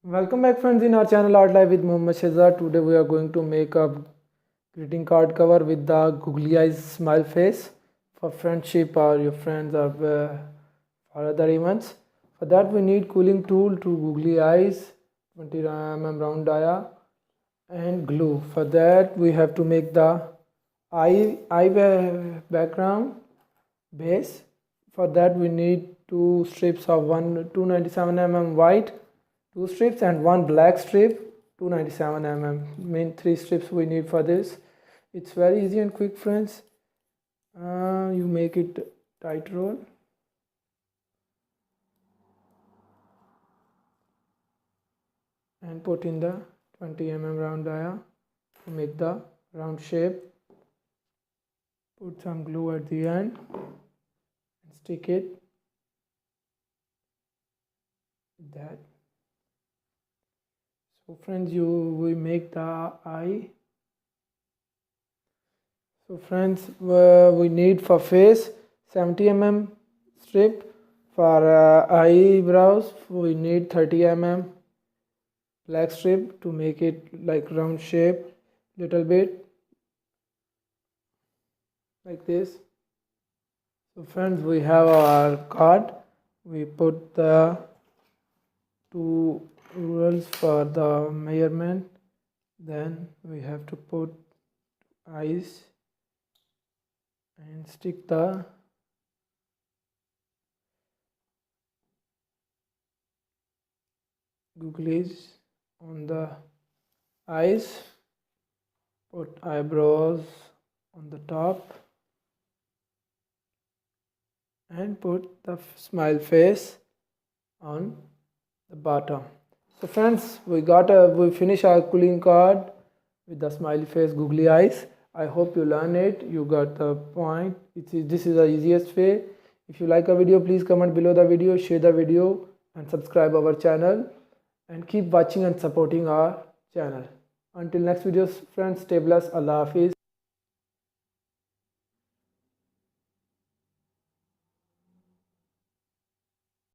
Welcome back friends in our channel Art Life with Mohammed Shehzad. Today we are going to make a greeting card cover with the googly eyes smile face for friendship or your friends or for other events. For that we need cooling tool to googly eyes, 20 mm round dia and glue. For that we have to make the eye background base. For that we need two strips of 297 mm white, two strips and one black strip, 297 mm. Main three strips we need for this. It's very easy and quick friends. You make it tight roll and put in the 20 mm round dia to make the round shape. Put some glue at the end and stick it like that. So friends, we make the eye. So friends, we need for face 70 mm strip. For eyebrows we need 30 mm black strip to make it like round shape little bit like this. So friends, we have our card. We put the two rules for the measurement. Then we have to put eyes and stick the googlies on the eyes. Put eyebrows on the top and put the smile face on the bottom. So friends, we finish our cooling card with the smiley face googly eyes. I hope you learn it. You got the point. This is the easiest way. If you like a video, please comment below the video, share the video and subscribe our channel and keep watching and supporting our channel. Until next videos friends, stay blessed. Allah Hafiz.